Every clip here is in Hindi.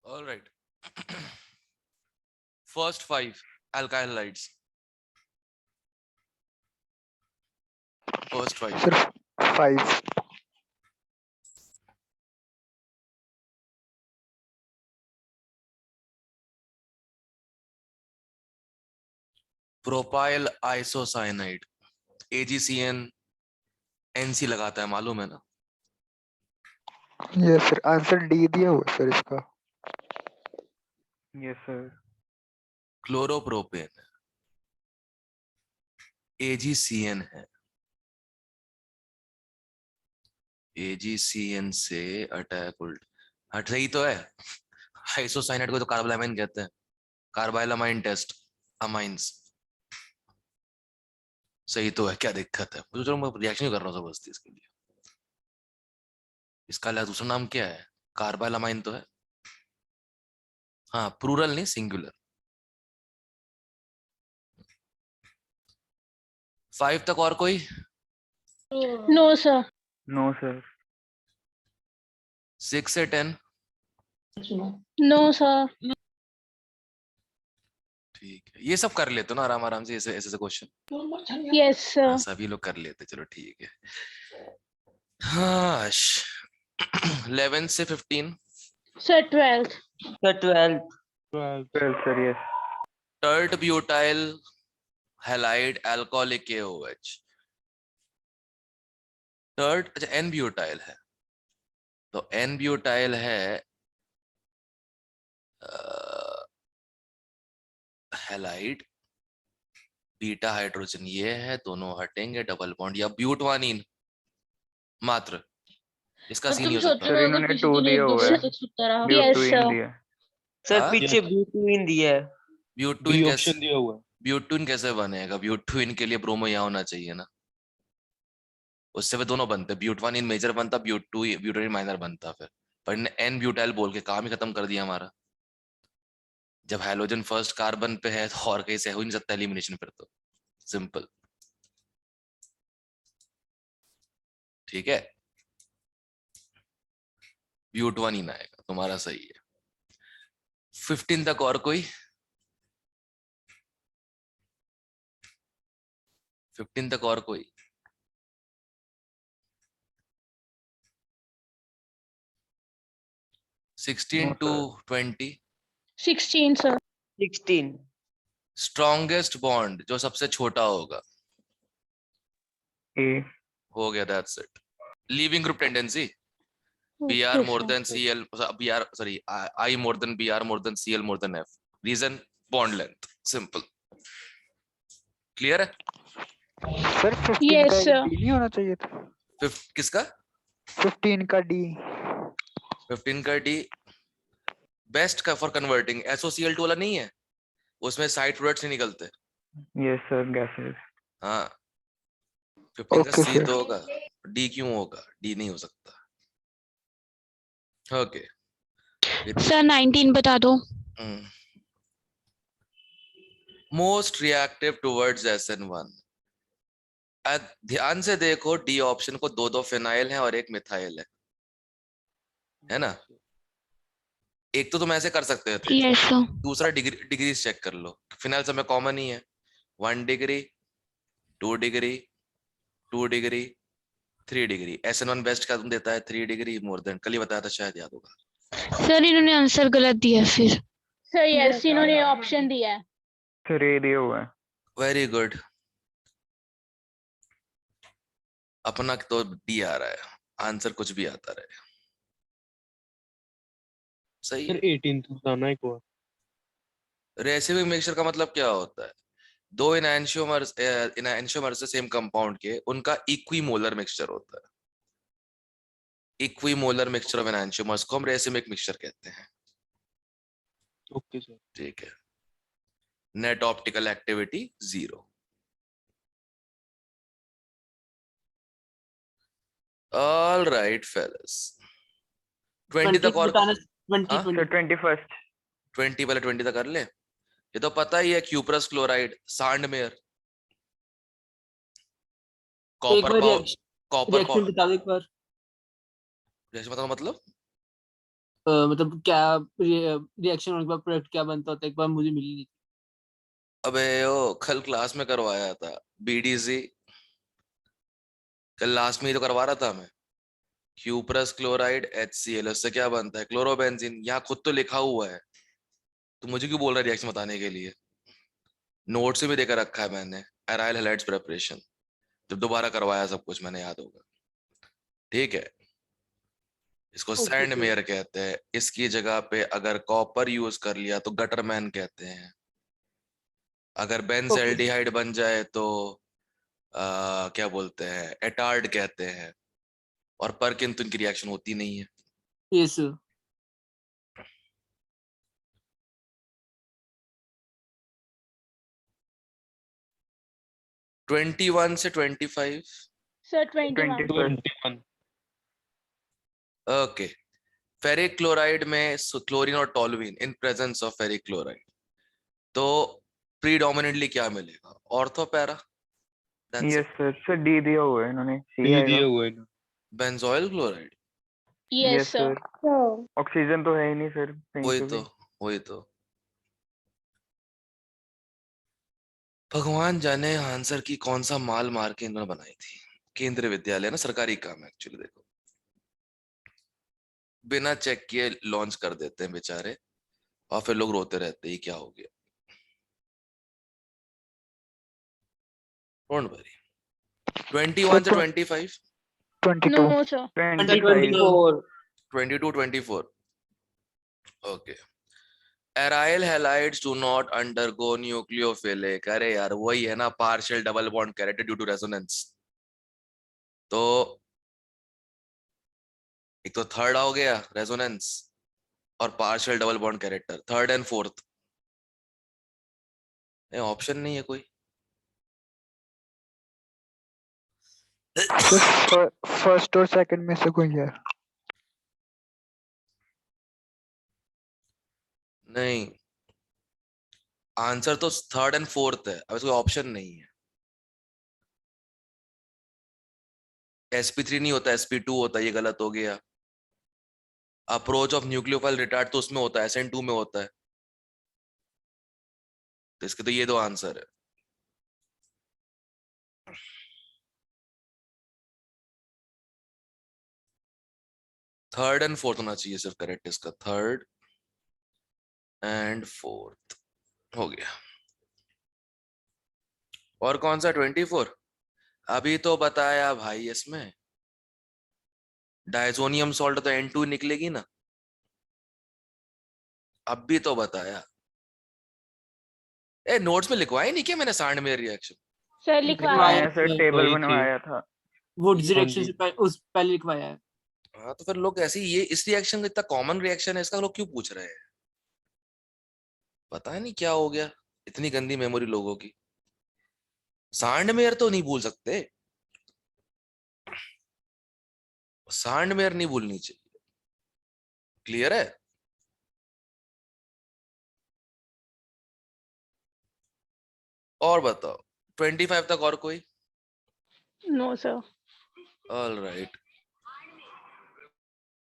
All right. First 5 alkyl halides. First 5. सिर्फ 5. प्रोपाइल आइसोसाइनाइड, AgCN NC लगाता है, मालूम है ना? यस सर, आंसर डी दिया हुआ सर इसका. Yes sir. क्लोरोप्रोपेन AgCN है, AgCN से अटैक उल्ट हट रही तो है. आइसोसाइनाइड को तो कार्बोलामाइन कहते हैं, कार्बाइलामाइन टेस्ट अमाइंस. सही तो है, क्या दिक्कत है? मुझे चलो मैं रिएक्शन कर रहा हूँ जबरदस्ती इसके लिए. इसका दूसरा नाम क्या है? कार्बाइलामाइन तो है. हाँ, प्लूरल नहीं सिंगुलर. 5 तक और कोई? No sir. No sir. 6 से 10? No sir. ठीक है, ये सब कर लेते हो ना आराम आराम से, ऐसे ऐसे क्वेश्चन. Yes sir. सभी लोग कर लेते, चलो ठीक है. हाँ 11 से 15. Sir 12th. Sir 12. 12 sir. Yes. Tert butyl halide alcoholic KOH. Tert, अच्छा N ब्यूटाइल है, तो N ब्यूटाइल है हैलाइड, बीटा हाइड्रोजन ये है, दोनों हटेंगे, डबल बॉन्ड या ब्यूटवानीन मात्र. इसका सीन नहीं हो सकता. सर इन्होंने 2 दिया हुआ है. Yes between sir. दिया. सर हाँ? पीछे ब्यूटूइन दिया है. ब्यूटूइन कैसे, ऑप्शन दिया हुआ है. ब्यूटूइन कैसे बनेगा? ब्यूटूइन के लिए ब्रोमो यहाँ होना चाहिए ना, उससे वे दोनों बनते. ब्यूटवानीन मेजर बनता, ब्यूटूइन माइनर बनता. फिर पर ने N ब्यूटाइल बोल के काम ही खत्म कर दिया हमारा. जब हाइड्रोजन फर्स्ट कार्बन पे है तो और कहीं से हो ही नहीं सकता एलिमिनेशन. फिर तो सिंपल. ठीक है, ब्यूटवानीन आएगा तुम्हारा. सही है. 15 तक और कोई? 15 तक और कोई? No, 16 to 20. 16 sir. 16. Strongest bond जो सबसे छोटा होगा. ए. हो गया, that's it. Leaving group tendency Br more than Cl, Br sorry, I more than Br more than Cl more than F. Reason bond length. Simple. Clear है? सर 15 Yes, का sir. डी नहीं होना चाहिए था. किसका? 15 का डी. 15 का D बेस्ट का फॉर कन्वर्टिंग. SOCl2 वाला नहीं है, उसमें साइड प्रोडक्ट्स नहीं निकलते. Yes sir. गैसेस. हाँ, 15 का Okay, C sir. तो होगा, D क्यों होगा? D नहीं हो सकता. ओके. सर 19 बता दो. Most reactive towards SN1. ध्यान से देखो, डी ऑप्शन को 2 फिनाइल है और 1 मिथाइल है ना? एक तो तुम ऐसे कर सकते थे. Yes sir. दूसरा डिग्री चेक कर लो. फिनाइल सब में कॉमन ही है. 1 degree, 2 degree, 2 degree, 3 degree. SN1 best का तुम देता है 3 डिग्री मोर देन. कल ही बताया था, शायद याद होगा. सर इन्होंने आंसर गलत दिया फिर. सर यस, इन्होंने ऑप्शन दिया है. सर ए दिया हुआ है. Very good. अपना तो डी आ रहा है, आंसर कुछ भी आता रहे. सही सर है. 18 तो बताना एक और. रेसिविक मिक्सचर का मतलब क्या होता है? 2 इनएंशियोमर से सेम कंपाउंड के उनका इक्विमोलर मिक्सचर होता है. इक्विमोलर मिक्सचर ऑफ एनएंशियोमर्स को हम रेसिमिक मिक्सचर कहते हैं. Okay sir. ठीक है. Net optical activity 0. All right fellows. 20 तक और? बताना. 20 हाँ? 20. Sir 21st. 20 पहले 20 तक कर ले. ये तो पता ही है, क्यूप्रस क्लोराइड, सांडमेयर, एक कॉपर बार कॉपर रिएक्शन बता दो एक बार. जैसे मतलब मतलब क्या रिएक्शन होने के बाद प्रोडक्ट क्या बनता होता है, एक बार मुझे मिली नहीं थी। अबे ओ कल क्लास में करवाया था बीडीसी, कल लास्ट में ही तो करवा रहा था मैं। क्यूप्रस क्लोराइड HCl, उससे क्या बनता है? क्लोरोबेंजीन। यहाँ खुद तो लिखा हुआ है, तो मुझे क्यों बोल रहा है रिएक्शन बताने के लिए? नोट से भी देकर रखा है मैंने, एराइल हैलाइड्स प्रिपरेशन। जब दोबारा करवाया सब कुछ मैंने, याद होगा। ठीक है, इसको ओके सैंड सर। मेयर कहते हैं। इसकी जगह पे अगर कॉपर यूज कर लिया तो गटरमैन कहते हैं। अगर ओके। बेंजल्डिहाइड बन जाए तो क्या बोलते हैं, एटार्ड कहते हैं। और पर किंतु इनकी रिएक्शन होती नहीं है। Yes sir. 21 से 25। Sir 21 21 21 okay. फेरिक क्लोराइड में क्लोरीन और toluene in presence of ferric chloride, तो प्रीडोमिनेटली क्या मिलेगा? Ortho para, that's yes it. Sir. Sir D दिया हुआ है इन्होंने, सी डी आएगा। दिया हुआ है ना। Benzoyl chloride. Yes yes sir sir. Oxygen तो है ही नहीं सर कहीं वही पे तो, भी। वही तो। भगवान जाने आंसर की कौन सा माल मार के इन्होंने बनाई थी। केंद्रीय विद्यालय ना, सरकारी काम है एक्चुअली। देखो, बिना चेक किए लॉन्च कर देते हैं बेचारे, और फिर लोग रोते रहते हैं, क्या हो गया। Don't worry. 21 से 25। 22 no sir 25। 24 22 24। Okay. Aryl halides do not undergo nucleophilic, अरे यार वही है ना, partial double bond character due to resonance. तो एक तो थर्ड हो गया रेजोनेंस, और partial double bond character, third and fourth. Option नहीं है कोई। सर फर्स्ट और सेकंड में से कोई है? नहीं, आंसर तो थर्ड एंड फोर्थ है, अब इसको ऑप्शन नहीं है। sp3 नहीं होता, sp2 होता है, ये गलत हो गया। अप्रोच ऑफ न्यूक्लियोफाइल रिटार्ड तो उसमें होता है, SN2 में होता है। तो इसके तो ये दो आंसर है। थर्ड एंड फोर्थ होना चाहिए सिर्फ करेक्ट, इसका थर्ड एंड फोर्थ हो गया। और कौन सा 24? अभी तो बताया भाई, इसमें डायजोनियम सॉल्ट तो N2 निकलेगी ना, अब भी तो बताया। नोट्स में लिखवाया नहीं क्या मैंने सांड में रिएक्शन? सर लिखवाया लिखवाया सर, टेबल वही थी। बनवाया था। वुड्स हाँ रिएक्शन जी। से पहले लिखवाया है। हाँ, तो फिर लोग ऐसे ही, ये इस रिएक्शन का इतना कॉमन रिएक्शन है, इसका लोग क्यों पूछ रहे हैं? पता नहीं क्या हो गया, इतनी गंदी मेमोरी लोगों की। सांडमेयर तो नहीं भूल सकते, सांडमेयर नहीं भूलनी चाहिए। क्लियर है? और बताओ 25 तक और कोई? No sir all right.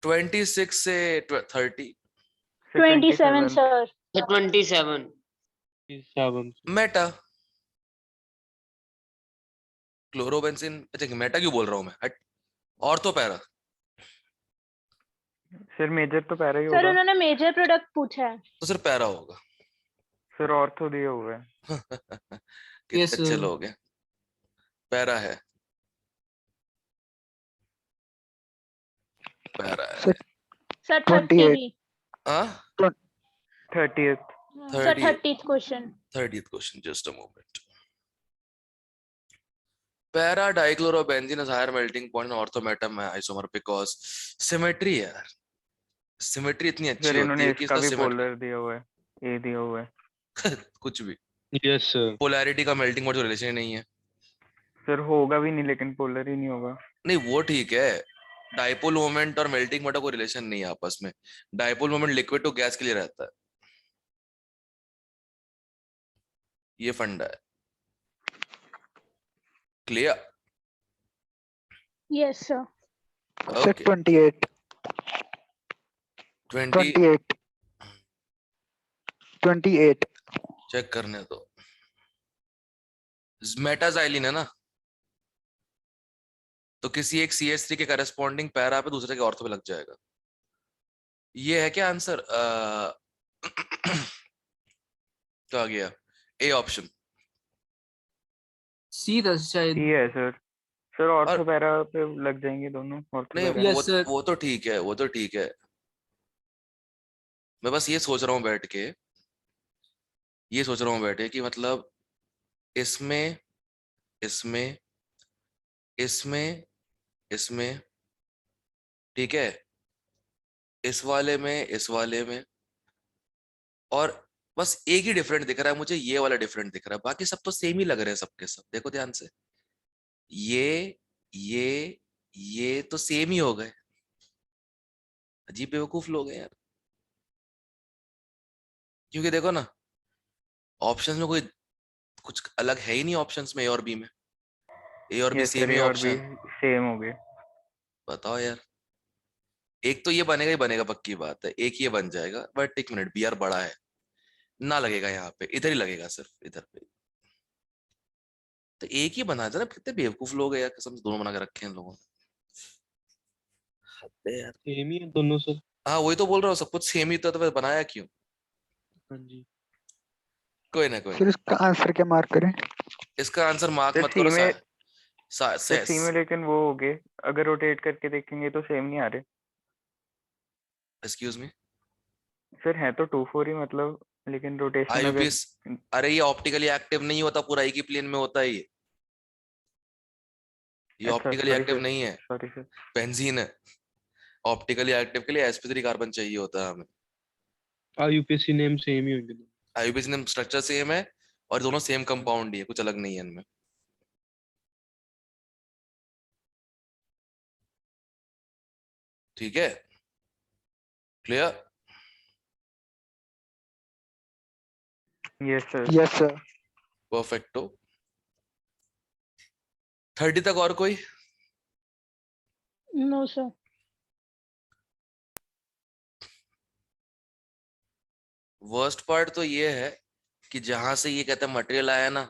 26 से 30। 27 सर 27 7 मेटा क्लोरोबेंजीन, अच्छा मेटा क्यों बोल रहा हूं मैं, हट। और तो पैरा। सर मेजर तो पैरा ही सर होगा। उन्होंने मेजर प्रोडक्ट पूछा है तो सिर्फ पैरा होगा। सर ऑर्थो दिया हुआ है। कितने यस अच्छे लोग हैं। पैरा है, पैरा है। सर सर 30 28 भी हाँ, 30th। Sir 30th 30th question 30th question, just a moment. Para dichlorobenzene has higher melting point in orthometam isomer because symmetry है यार। सिमेट्री इतनी अच्छी सर होती इन्होंने है कि इसका इसका भी सिमेट्री पोलर दिया हुआ है, ए दिया हुआ है। कुछ भी। Yes sir. पोलैरिटी का मेल्टिंग पॉइंट रिलेशन ही नहीं है। सर होगा भी नहीं, लेकिन पोलर ही नहीं होगा। नहीं वो ठीक है, डाइपोल मोमेंट और मेल्टिंग पॉइंट का कोई रिलेशन नहीं है आपस में। Dipole moment liquid to gas के लिए रहता है, ये फंडा है। Clear? Yes sir sir okay. 28 20 28 check करने दो। मेटाजाइलिन है ना, तो किसी एक CH3 के करस्पॉन्डिंग पैरा पे दूसरे के ऑर्थो पे लग जाएगा। ये है क्या आंसर? तो आ गया ए ऑप्शन। सी था शायद। ये है सर। सर और ऑर्थो पैरा पे लग जाएंगे दोनों, ऑर्थो नहीं, पैरा। Yes, sir. वो तो ठीक है, वो तो ठीक है। मैं बस ये सोच रहा हूँ बैठ के, ये सोच रहा हूँ बैठ के कि मतलब इसमें इसमें इसमें इसमें ठीक है, इस वाले में और बस एक ही डिफरेंट दिख रहा है मुझे, ये वाला डिफरेंट दिख रहा है, बाकी सब तो सेम ही लग रहे हैं सबके सब। देखो ध्यान से, ये ये ये तो सेम ही हो गए। अजीब बेवकूफ लोग हैं यार, क्योंकि देखो ना ऑप्शंस में कोई कुछ अलग है ही नहीं। ऑप्शंस में ए और बी में, ए और बी यस सेम सर, ही ए और बी ऑप्शन। सेम हो गए। बताओ यार, एक तो ये बनेगा ही बनेगा, पक्की बात है, एक ये बन जाएगा। बट एक मिनट, बी आर बड़ा है ना, लगेगा यहाँ पे, इधर ही लगेगा, सिर्फ इधर पे। तो एक ही बना था ना, कितने बेवकूफ लोग हैं यार, कसम से दोनों बना के रखे हैं इन लोगों ने। हद है यार। सेम ही है दोनों सर। हाँ वही तो बोल रहा हूँ, सब कुछ सेम ही तो फिर बनाया क्यों? हाँ जी। कोई ना, कोई फिर ना। इसका आंसर क्या मार्क करें? इसका आंसर मार्क सर मत सी करो। में सर सी में एक्सक्यूज लेकिन वो हो गए, अगर रोटेट करके देखेंगे तो सेम नहीं आ रहे मी, सर। है तो 2-4 ही मतलब, लेकिन रोटेशन अगर आईयूपीएस। अरे ये ऑप्टिकली एक्टिव नहीं होता, पूरा एक ही प्लेन में होता है ये अच्छा ऑप्टिकली सॉरी एक्टिव सर, नहीं है, सॉरी सर। बेंजीन है। ऑप्टिकली एक्टिव के लिए sp3 कार्बन चाहिए होता है हमें। यूपीएससी नेम सेम ही होंगे। आईयूपीएस ने स्ट्रक्चर सेम है और दोनों सेम कंपाउंड ही है, कुछ अलग नहीं है इनमें। ठीक है, clear? Yes sir. Yes sir. Perfecto. 30 तक और कोई? No sir. वर्स्ट पार्ट तो ये है कि जहां से ये कहते हैं मटेरियल आया ना,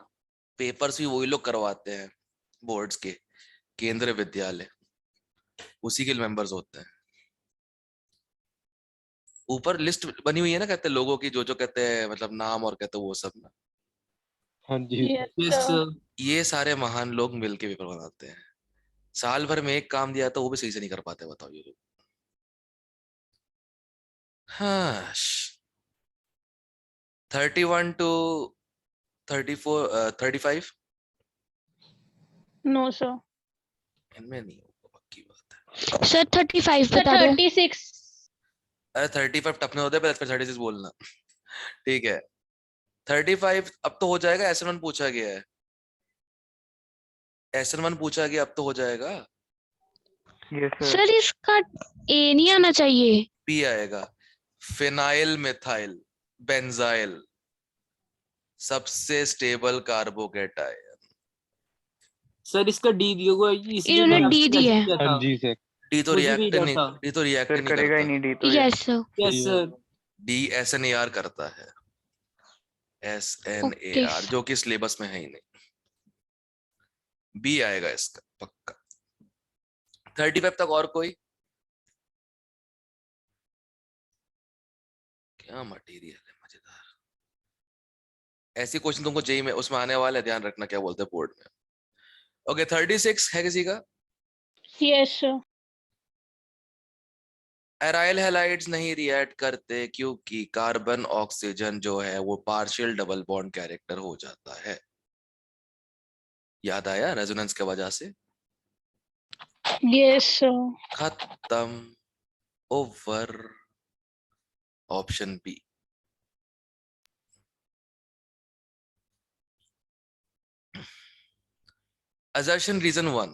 पेपर्स भी वही लोग करवाते हैं बोर्ड्स के, केंद्रीय विद्यालय, उसी के मेंबर्स होते हैं। ऊपर लिस्ट बनी हुई है ना, कहते हैं लोगों की, जो जो कहते हैं मतलब नाम और कहते हैं वो सब ना, हाँ जी। Yes, sir. ये सारे महान लोग मिलके पेपर बनाते हैं। साल भर में एक काम दिया तो वो भी सही से नहीं कर पाते, बताओ ये लोग। हाँ 31 to 34 35 नो सर। इनमें नहीं होगा, पक्की बात है। सर 35 बता दो। 36। अरे 35 टपने होते हैं, फिर 36 बोलना। ठीक है 35 अब तो हो जाएगा। SN1 पूछा गया है, SN1 पूछा गया, अब तो हो जाएगा। Yes sir. सर इसका ए नहीं आना चाहिए। पी आएगा, फिनाइल मिथाइल बेंजाइल, सबसे स्टेबल कार्बोकेटाइन। सर इसका डी दिया हुआ है, इसलिए इन्होंने मैंने डी आपसे दिया है। किया था। हाँ जी सर। डी तो मुझे भी रिएक्ट डर नहीं, था। डी तो रिएक्ट सर नहीं करेगा ही करता। नहीं डी तो ये। Yes sir. Yes sir. D SNAR करता है, ओके। SNAR, जो कि सिलेबस में है ही नहीं। बी आएगा इसका पक्का। 35 तक और कोई? क्या मटेरियल है मजेदार। ऐसी क्वेश्चन तुमको जेई में उसमें आने वाले, ध्यान रखना क्या बोलते हैं बोर्ड में। ओके 36 है किसी का? Yes sir. एराइल हैलाइड्स नहीं रिएक्ट करते क्योंकि कार्बन ऑक्सीजन जो है वो पार्शियल डबल बॉन्ड कैरेक्टर हो जाता है। याद आया, रेजोनेंस की वजह से। Yes sir. खत्म, over. Option B. assertion reason 1।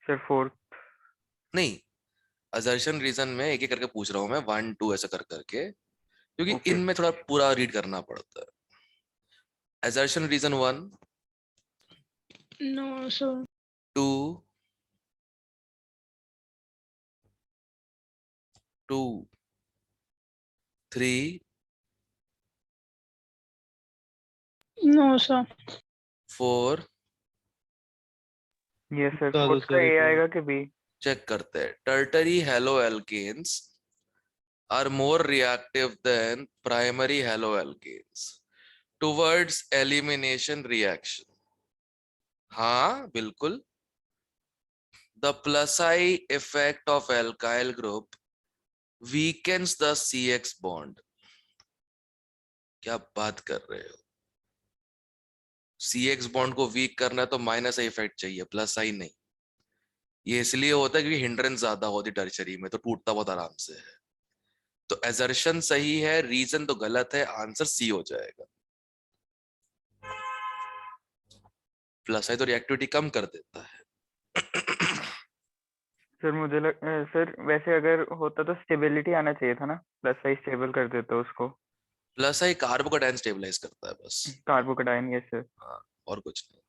Sir 4th। नहीं, assertion reason में एक एक करके पूछ रहा हूं मैं, 1 2 ऐसा कर करके, क्योंकि Okay. इनमें थोड़ा पूरा रीड करना पड़ता है। assertion reason 1 no sir. 2 2 3 No, sir. 4 yes sir, बता दो फोर्थ का सर ए एक बार। आएगा कि बी? चेक करते हैं। Tartary haloalkanes are more reactive than primary haloalkanes towards elimination reaction. हाँ बिल्कुल। The plus-I effect of alkyl group weakens the CX bond. क्या बात कर रहे हो? CX बॉन्ड को वीक करना है तो माइनस आई इफेक्ट चाहिए, प्लस आई नहीं। ये इसलिए होता है क्योंकि हिंड्रेंस ज्यादा होती टर्शरी में, तो टूटता बहुत आराम से है। तो एजर्शन सही है, रीजन तो गलत है, आंसर सी हो जाएगा। प्लस आई तो रिएक्टिविटी कम कर देता है। सर सर वैसे अगर होता तो स्टेबिलिटी आना चाहिए था ना, प्लस साइज स्टेबल कर देते उसको। प्लस आई कार्बोकेटायन स्टेबलाइज करता है बस। Carbocation, yes sir. हाँ, और कुछ नहीं।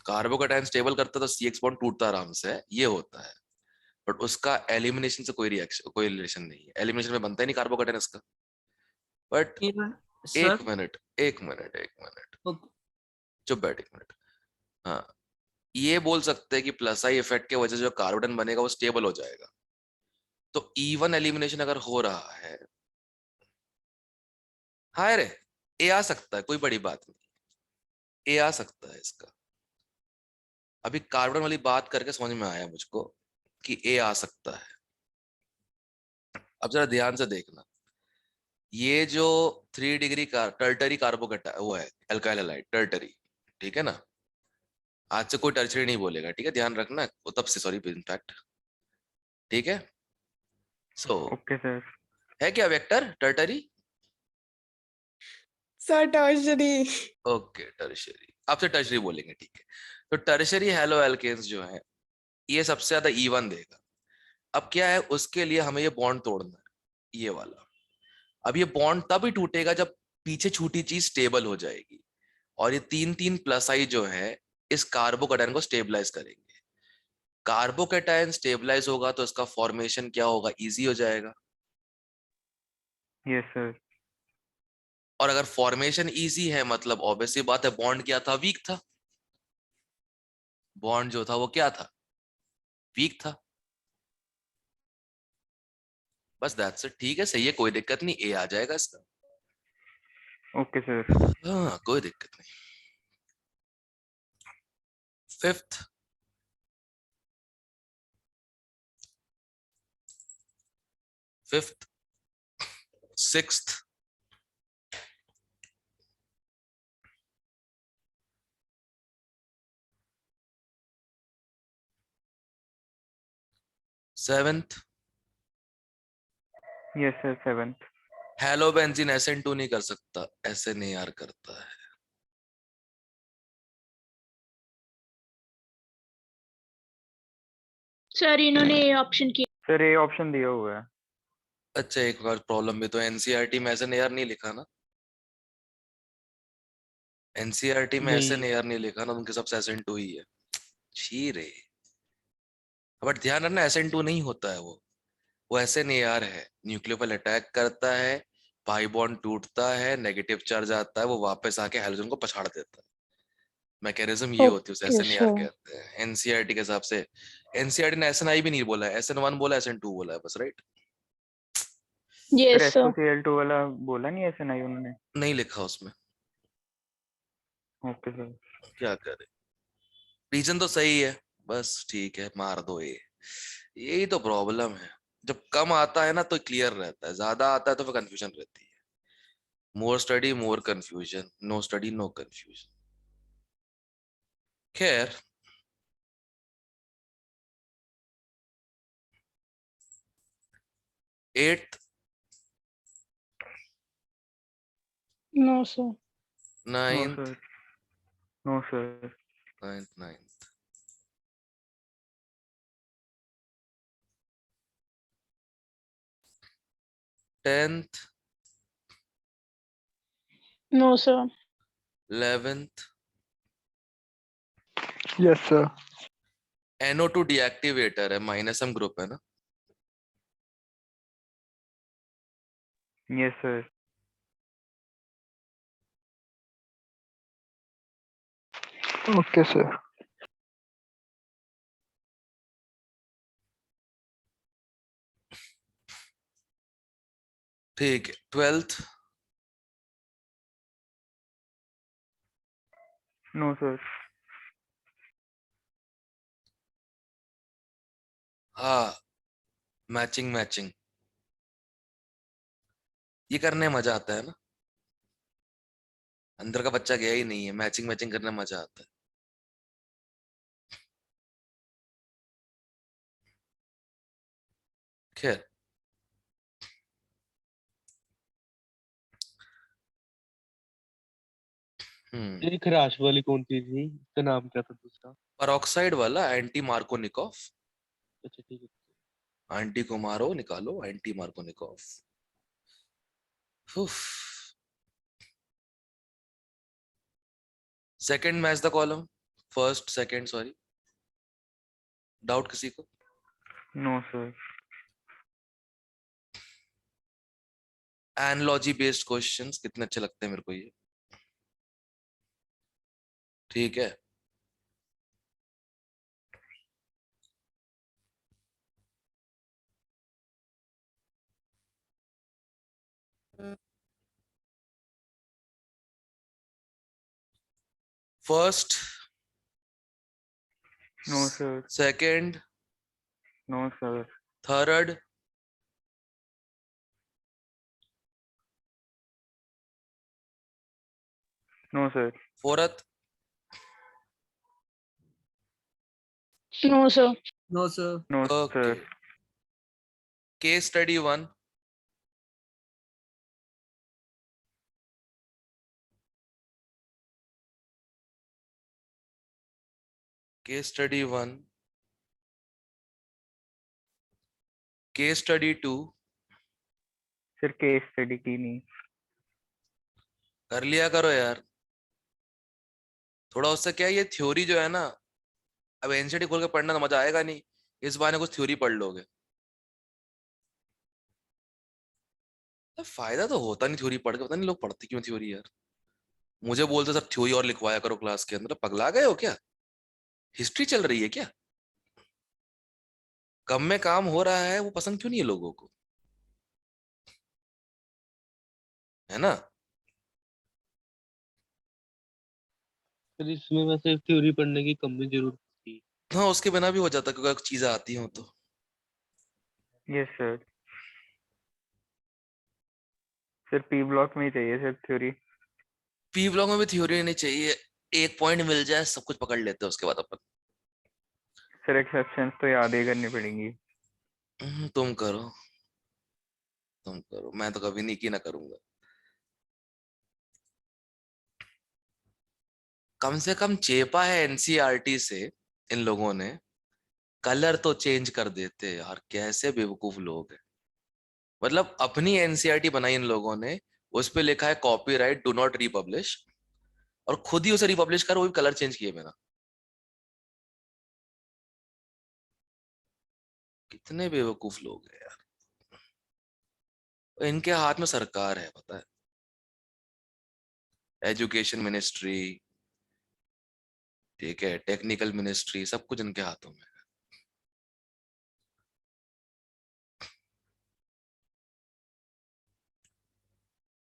कार्बोकेटायन स्टेबल करता है तो सीएक्स बॉन्ड टूटता आराम से है, ये होता है। बट उसका एलिमिनेशन से कोई रिएक्शन, कोई रिलेशन नहीं है। एलिमिनेशन में बनता ही नहीं कार्बोकेटायन इसका। बट सर एक मिनट ओके चुप बैठ एक मिनट। हाँ, ये बोल सकते हैं कि प्लस आई इफेक्ट के वजह से जो कार्बन बनेगा वो स्टेबल हो जाएगा। तो इवन एलिमिनेशन अगर हो रहा है, हाय रे, ए आ सकता है, कोई बड़ी बात नहीं, ए आ सकता है इसका। अभी कार्बन वाली बात करके समझ में आया मुझको कि ए आ सकता है। अब जरा ध्यान से देखना, ये जो 3 डिग्री का टर्टरी कार्बोकेटा वो है एल्काइल हैलाइड टर्टरी, ठीक है ना। आज से कोई टर्चरी नहीं बोलेगा, ठीक है, ध्यान रखना। वो तब से सॉरी इनफैक्ट, ठीक है। So okay sir. है क्या vector tertiary? Sir tertiary. Okay tertiary, आपसे टर्शरी बोलेंगे, ठीक है। तो टर्शरी हैलो एल्केन्स जो है ये सबसे ज्यादा E1 देगा। अब क्या है, उसके लिए हमें ये बॉन्ड तोड़ना है, ये वाला। अब ये बॉन्ड तब ही टूटेगा जब पीछे छूटी चीज स्टेबल हो जाएगी, और ये 3 प्लस आई जो है इस कार्बोकेटायन को स्टेबलाइज करेंगे। कार्बोकेटायन स्टेबलाइज होगा तो इसका फॉर्मेशन क्या होगा, इजी हो जाएगा। Yes sir. और अगर फॉर्मेशन इजी है मतलब ऑब्वियसली बात है, बॉन्ड क्या था, वीक था। बॉन्ड जो था वो क्या था, वीक था। बस दैट्स इट, ठीक है, सही है, कोई दिक्कत नहीं, ए आ जाएगा इसका। Okay sir. हाँ कोई दिक्कत नहीं। Fifth, sixth, seventh. Yes sir, 7th। हेलोबेंजीन SN2 नहीं कर सकता, SNAR करता है। सर इन्होंने ऑप्शन किया। सर ए ऑप्शन दिया हुआ है। अच्छा एक बार प्रॉब्लम भी तो NCERT में SNAR नहीं लिखा ना, NCERT में नहीं। SNAR नहीं लिखा ना, उनके सबसे SN2 ही है। छी रे। बट ध्यान रखना SN2 नहीं होता है वो SNAR है। न्यूक्लियोफाइल अटैक करता है, पाई बॉन्ड टूटता है, नेगेटिव चार्ज आता है, वो वापस आके हाइड्रोजन को पछाड़ देता है। मैकेनिज्म ये होती है, उसे Okay, SNAR sure. कहते हैं। NCERT के हिसाब से NCERT ने SNI भी नहीं बोला है, SN1 बोला, SN2 बोला है बस, right. Sir yes sir. SOCl2 वाला बोला नहीं ऐसे, नहीं उन्होंने। नहीं लिखा उसमें, ओके सर। क्या करे। रीजन तो सही है, बस ठीक है, मार दो ये। यही तो प्रॉब्लम है, जब कम आता है ना तो क्लियर रहता है, ज्यादा आता है तो फिर कंफ्यूजन रहती है। More study more confusion, no study no confusion. खैर, eighth, No, sir. No ninth, sir. No sir. Ninth, 10th, No, sir. 11th। Yes, sir. NO2 deactivator है, माइनस M ग्रुप है ना। Yes sir. Okay sir. ठीक है, 12th। No sir. हाँ, मैचिंग मैचिंग ये करने में मजा आता है ना। अंदर का बच्चा गया ही नहीं है, मैचिंग मैचिंग करने में मजा आता है। खैर, ये खराश वाली कौन सी थी, इसका नाम क्या था दूसरा? परऑक्साइड वाला एंटी मार्कोनिकॉफ। अच्छा ठीक है। आंटी को मारो, निकालो anti Markovnikov. Second match the column, first second sorry. Doubt किसी को? No sir. Analogy based questions कितने अच्छे लगते हैं मेरे को ये। ठीक है, first, no sir. Second, no sir. Third, no sir. Fourth, No, sir. No sir. No okay. Sir. Case study 1, case study 1, case study 2 sir case study की नहीं। कर लिया करो यार। थोड़ा उससे क्या है, ये थ्योरी जो है ना, अब एनसीईआरटी खोल के पढ़ना तो मजा आएगा नहीं, इस बहाने कुछ थ्योरी पढ़ लोगे। तो फायदा तो होता नहीं थ्योरी पढ़ के, पता नहीं लोग पढ़ते क्यों थ्योरी यार। मुझे बोलते सर थ्योरी और लिखवाया करो क्लास के अंदर, पगला गए हो क्या? हिस्ट्री चल रही है क्या? कम में काम हो रहा है, वो पसंद क्यों नहीं है लोगों को, है ना? फिर इसमें वैसे थ्योरी पढ़ने की कम भी जरूरत थी। हाँ, उसके बिना भी हो जाता क्योंकि अगर चीजें आती हो तो। Yes sir. Sir P block में ही चाहिए सर थ्योरी। पी ब्लॉक में भी थ्योरी नहीं चाहिए, एक पॉइंट मिल जाए सब कुछ पकड़ लेते हैं उसके बाद अपन। सर एक्सेप्शंस तो याद ही करनी पड़ेंगी। तुम करो, तुम करो, मैं तो कभी नहीं की ना करूंगा। कम से कम चेपा है एनसीईआरटी से इन लोगों ने, कलर तो चेंज कर देते यार, कैसे बेवकूफ लोग हैं। मतलब अपनी एनसीईआरटी बनाई इन लोगों ने, उस पे लिखा है कॉपीराइट डू नॉट रीपब्लिश, और खुद ही उसे रिपब्लिश कर, वो भी कलर चेंज किए बिना। कितने बेवकूफ लोग हैं यार। इनके हाथ में सरकार है पता है, एजुकेशन मिनिस्ट्री, ठीक है, टेक्निकल मिनिस्ट्री, सब कुछ इनके हाथों में।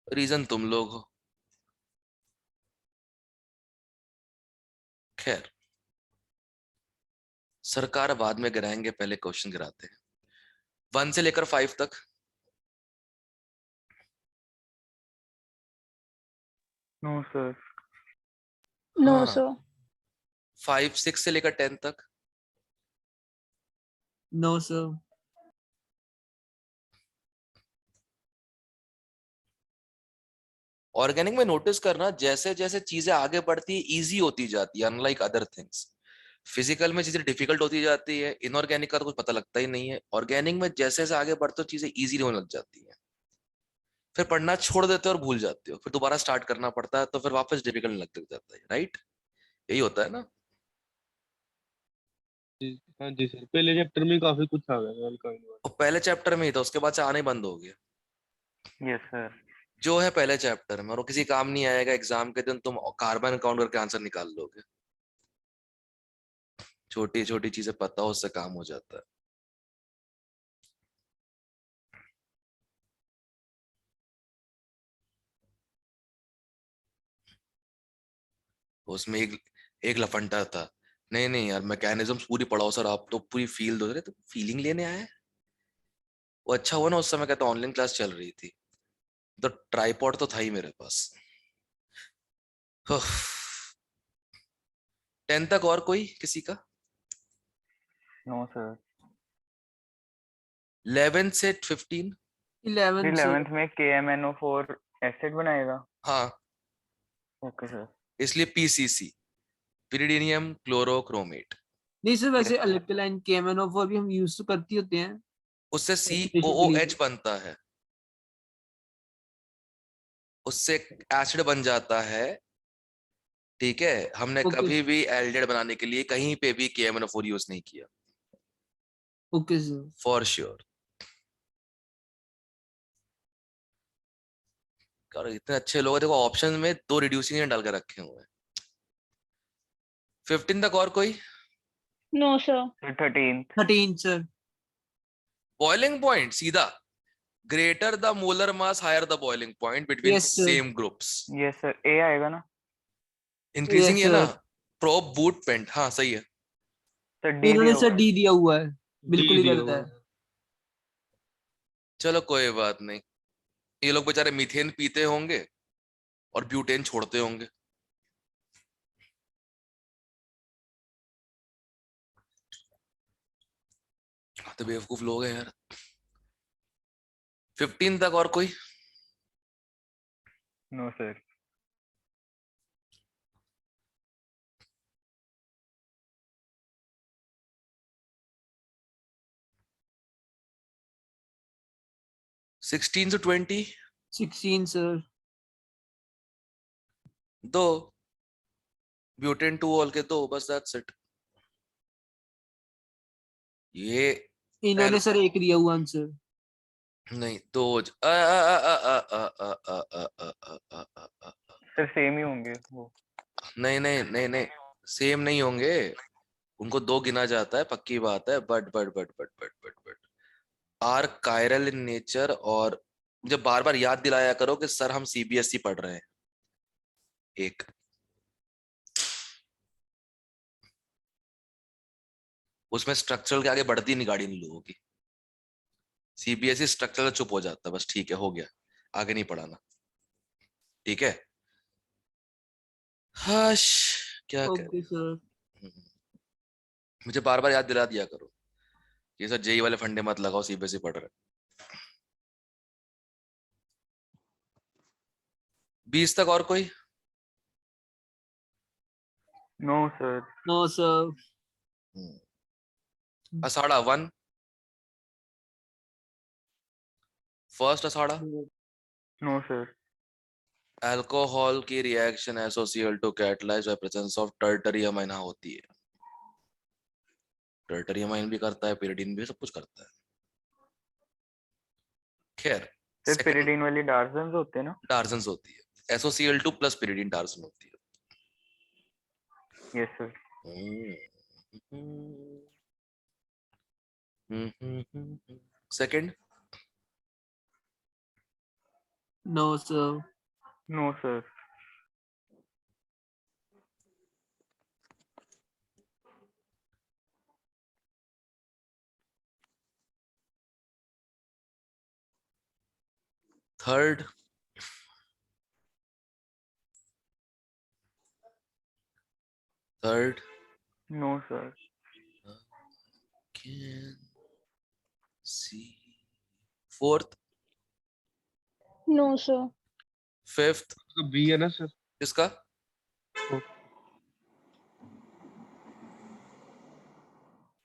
रीजन तुम लोग हो। खैर, सरकार बाद में गिराएंगे, पहले क्वेश्चन गिराते हैं। 1 से लेकर 5 तक। No sir. No, हाँ, sir. 5 6 से लेकर 10 तक। No sir. ऑर्गेनिक में नोटिस करना, जैसे जैसे चीजें आगे बढ़ती है इजी होती जाती है, अनलाइक अदर थिंग्स। फिजिकल में चीजें डिफिकल्ट होती जाती है, इनऑर्गेनिक का तो कुछ पता लगता ही नहीं है। ऑर्गेनिक में जैसे जैसे आगे बढ़ते हो चीजें इजी होने लग जाती है, फिर पढ़ना छोड़ देते हो और भूल जाते हो, फिर दोबारा स्टार्ट करना पड़ता है, तो फिर वापस डिफिकल्ट लग जाता है, राइट? यही होता है ना। हाँ जी सर, पहले चैप्टर में काफी कुछ आ गया था हल्का। और पहले चैप्टर में ही था, उसके बाद से आने बंद हो गया। Yes sir. जो है पहले चैप्टर में, और वो किसी काम नहीं आएगा। एग्जाम के दिन तुम कार्बन काउंट करके आंसर निकाल लोगे। छोटी छोटी चीजें पता हो, उससे काम हो जाता है। उसमें एक लफंटा था। नहीं नहीं यार, मैकेनिज्म पूरी पढ़ाओ सर, आप तो पूरी फील दो रहे, तो फीलिंग लेने आए हैं। वो अच्छा हुआ ना उस समय कहता ऑनलाइन क्लास चल रही थी, तो ट्राइपॉड तो था ही मेरे पास। 10 तक और कोई किसी का? No sir. 11 से 15। 11 सर। 11th में KMNO4 एसिड बनाएगा। हाँ, ओके सर। इसलिए पीसीसी, पिरिडीनियम क्लोरोक्रोमेट। नहीं सर, वैसे Yes, sir. अल्कलाइन KMNO4 भी हम यूज तो करती होते हैं उससे Oxidation के लिए। COOH बनता है, उससे एसिड बन जाता है। ठीक है, हमने ओके कभी भी एल्डिहाइड बनाने के लिए कहीं पे भी KMNO4 यूज नहीं किया, ओके सर। For sure. और इतने अच्छे लोग हैं, देखो ऑप्शन में 2 रिड्यूसिंग डाल के रखे हुए हैं। 15 तक और कोई? No, sir. फिर 13th। 13 सर। बॉइलिंग पॉइंट सीधा, greater the molar mass higher the boiling point between Yes, sir. Same groups. Yes sir, A आएगा ना इंक्रीजिंग Yes, है ना। sir. प्रोब बूट पेंट, हाँ सही है। सर? D इन्होंने दिया सर हुआ डी दिया हुआ है, बिल्कुल ही दिया गलत हुआ है। है। चलो कोई बात नहीं, ये लोग बेचारे मीथेन पीते होंगे और ब्यूटेन छोड़ते होंगे। तो बेवकूफ लोग हैं यार। 15 तक और कोई? No sir. सिक्सटीन से 20 16 सर। दो, ब्यूटेन 2 ऑल के दो, बस दैट्स इट। ये इन्होंने सर एक दिया हुआ आंसर। नहीं, दो आ, आ, आ, आ, आ, आ, आ, आ, आ, आ, आ, आ, आ, आ, सर सेम ही होंगे वो। नहीं नहीं नहीं नहीं, सेम नहीं होंगे। उनको 2 गिना जाता है, पक्की बात है। But are chiral in nature. और मुझे बार बार याद दिलाया करो कि सर हम CBSE पढ़ रहे हैं। एक उसमें स्ट्रक्चरल के आगे बढ़ती नहीं गाड़ी इन लोगों की। CBSE स्ट्रक्चरल चुप हो जाता है, बस ठीक है, हो गया, आगे नहीं पढ़ाना। ठीक है। हश, क्या कर। Okay sir. मुझे बार बार याद दिला दिया करो ये सर जेई वाले फंडे मत लगाओ, CBSE पढ़ रहे। 20 तक और कोई? No sir. No sir. असाड़ा 1, फर्स्ट असाड़ा। No sir. अल्कोहल की reaction associated to catalyse by presence of tertiary amine होती है। टर्टरी अमाइन भी करता है, पिरिडीन भी, सब कुछ करता है। खैर, सर सेकंड पिरिडीन वाली डार्जन्स होते हैं ना? टार्जन्स होती है, SOCl2 प्लस पिरिडीन टार्जन होती है। Yes sir. Second, no sir. No sir. Third, third, no sir. Can see, fourth, No, sir. Fifth. B है ना सर? किसका?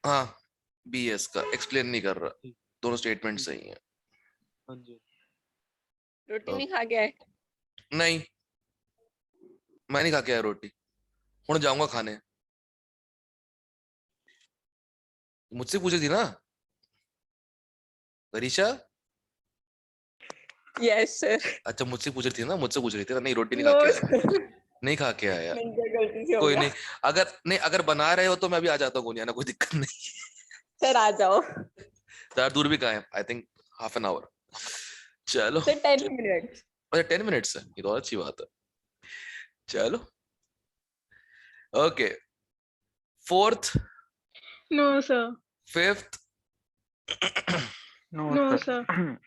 हाँ, BS का एक्सप्लेन नहीं कर रहा, दोनों स्टेटमेंट सही है। हाँ जी। रोटी नहीं खा गया है? नहीं, मैं नहीं खा के आया रोटी, हूं जाऊंगा खाने। मुझसे पूछी थी ना गरीशा। Yes sir. अच्छा मुझसे पूछ रही थी ना, मुझसे पूछ रही थी ना, नहीं रोटी नहीं नो खा के आया, सर, नहीं खा के आया। मेरी गलती से हो कोई गया। नहीं, अगर बना रहे हो तो मैं भी आ जाता हूँ, कोई नहीं आना, कोई दिक्कत नहीं। सर आ जाओ ज्यादा दूर भी कहाँ है, I think half an hour. चलो सर, 10 मिनट। अच्छा 10 मिनट्स है, ये तो और अच्छी बात है। चलो okay, fourth, no sir. Fifth, no no sir. Sir.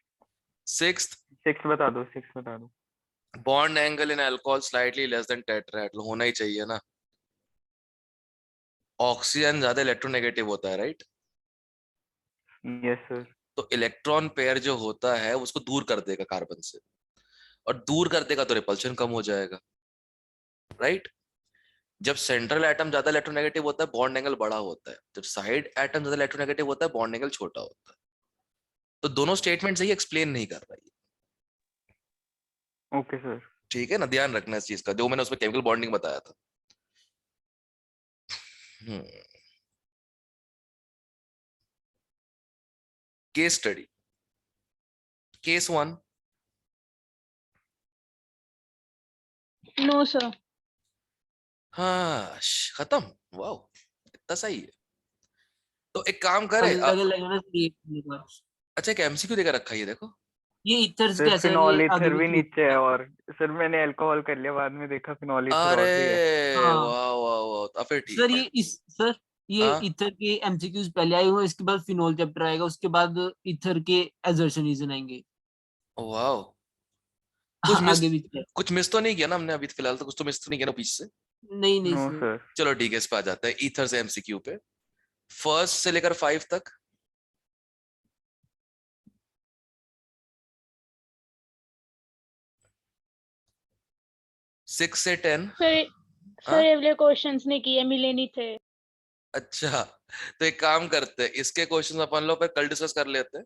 Sixth, 6 बता दो, 6 बता दो। Bond angle in alcohol slightly less than tetrahedral, होना ही चाहिए ना। ऑक्सीजन ज्यादा इलेक्ट्रोनेगेटिव होता है, राइट? Yes sir. तो इलेक्ट्रॉन पेयर जो होता है उसको दूर कर देगा कार्बन से, और दूर कर देगा तो रिपल्शन कम हो जाएगा, राइट? जब सेंट्रल एटम ज्यादा इलेक्ट्रोनेगेटिव होता है बॉन्ड एंगल बड़ा होता है, जब साइड एटम ज्यादा इलेक्ट्रोनेगेटिव होता है बॉन्ड एंगल छोटा होता है। तो दोनों स्टेटमेंट सही एक्सप्लेन नहीं कर रहा है, ओके सर। ठीक है ना, ध्यान रखना इस चीज का, जो मैंने उसमें केमिकल बॉन्डिंग बताया था। Case study, case 1, no sir. हाँ खत्म, वाह इतना सही है। तो एक काम करे, लगे लगेगा ना ये अच्छा एक एमसीक्यू देकर रखा है ये देखो। ये इथर्स सर कैसे फिनॉल ये आगे ईथर भी पीछे नीचे है, और सर मैंने अल्कोहल कर लिया, बाद में देखा फिनॉल ईथर अरे और भी है। हाँ। वाह वाह वाह, तो फिर ठीक सर है। ये इस सर ये हाँ इथर के एमसीक्यूज पहले आए हुए हैं, इसके बाद फिनोल चैप्टर आएगा, उसके बाद इथर के एजर्शन रीजन आएंगे। वाह, कुछ मिस, आगे पीछे कुछ मिस तो नहीं किया ना हमने अभी फिलहाल, तो कुछ तो मिस तो नहीं किया ना पीछे से? नहीं नहीं नो सर। सर। चलो ठीक है, इस पे आ जाते हैं, ईथर से एमसीक्यू पे। फर्स्ट से लेकर 5 तक, सिक्स से 10। सर हाँ सर ये वाले क्वेश्चंस नहीं किए, मिले नहीं थे। अच्छा, तो एक काम करते हैं, इसके क्वेश्चन अपन लोग कल डिस्कस कर लेते हैं,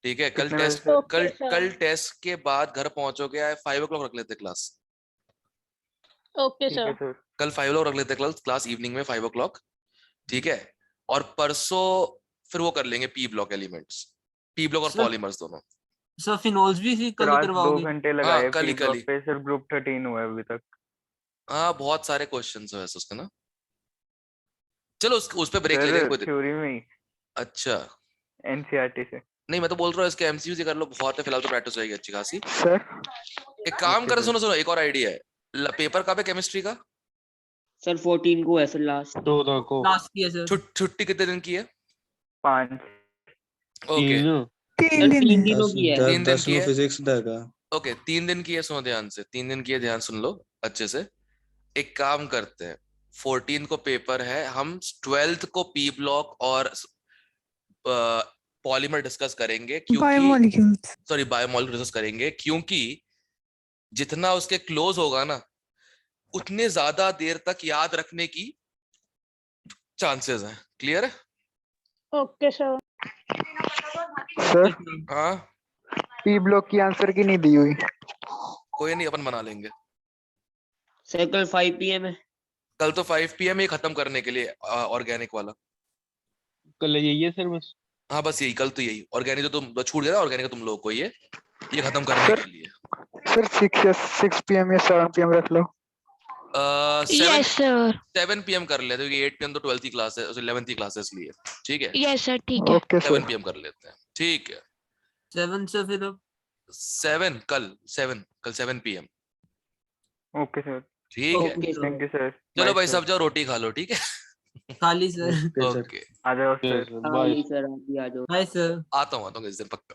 ठीक है? कल कितने बजे टेस्ट, सर? कल ओके कल सर। टेस्ट के बाद घर पहुंचोगे 5 o'clock रख लेते क्लास। ओके ठीक है सर। सर। कल 5 o'clock रख लेते क्लास इवनिंग में 5 o'clock, ठीक है? और परसों फिर वो कर लेंगे P block elements, P block और सर पॉलीमर्स दोनों। सर फिनोल्स भी फिर सर कल ही आज 2 करवाओगे? घंटे हाँ लगाए कल पी ही कल ब्लॉक ही, पे, सर ग्रुप 13 हुआ है अभी तक। हाँ बहुत सारे क्वेश्चन है वैसे उसके ना। चलो उस पे ब्रेक ले लेंगे, सर कोई दिक्कत। थ्योरी में ही, अच्छा एनसीईआरटी से। नहीं, मैं तो बोल रहा हूँ इसके एमसीक्यू से कर लो, बहुत है फिलहाल, तो प्रैक्टिस रहेगी अच्छी खासी। सर एक काम ओके कर, सर। सुनो सुनो, एक और आइडिया है, पेपर कब है केमिस्ट्री का? सर 14 को है सर लास्ट। 14 को। लास्ट की है सर। छुट्टी कितने दिन की है? 5। ओके, 3। सर 3 दिनों की है। 3 दिन की है, फिजिक्स देगा। ओके 3 दिन की है, सुनो ध्यान से, 3 दिन की है, ध्यान सुन लो अच्छे से। एक काम करते हैं, 14 को पेपर है, हम 12th को पी ब्लॉक और पॉलीमर डिस्कस करेंगे, क्योंकि सॉरी बायोमोलिक्यूल डिस्कस करेंगे, क्योंकि जितना उसके क्लोज होगा ना उतने ज्यादा देर तक याद रखने की चांसेस हैं। क्लियर है? Okay sir. सर हाँ पी ब्लॉक की आंसर की नहीं दी हुई। कोई नहीं, अपन बना लेंगे। सर कल 5 PM है। कल तो 5 PM ही खत्म करने के लिए ऑर्गेनिक वाला। कल यही है सर बस। हाँ बस यही, कल तो यही ऑर्गेनिक, तो तुम छूट गया ना ऑर्गेनिक, तुम लोग को ये खत्म करने सर के लिए। सर 6 PM या 7 PM रख लो। 7 यस सर। 7 PM कर लेते हैं, क्योंकि 8 PM तो 12th की क्लास है, 11th की क्लासेस लिए, ठीक है? यस सर ठीक है। Okay 7 sir. PM कर लेते हैं, ठीक है? 7 से फिर अब 7 कल 7 PM, ओके सर। ठीक है? Okay thank you sir. चलो बाय भाई सर। सब जाओ रोटी खा लो, ठीक है? खाली सर। ओके, आ जाओ Yes, सर। sir. हाँ Bye. नहीं सर आप भी आ जाओ। Bye sir. आता हूँ इस दिन पक्का।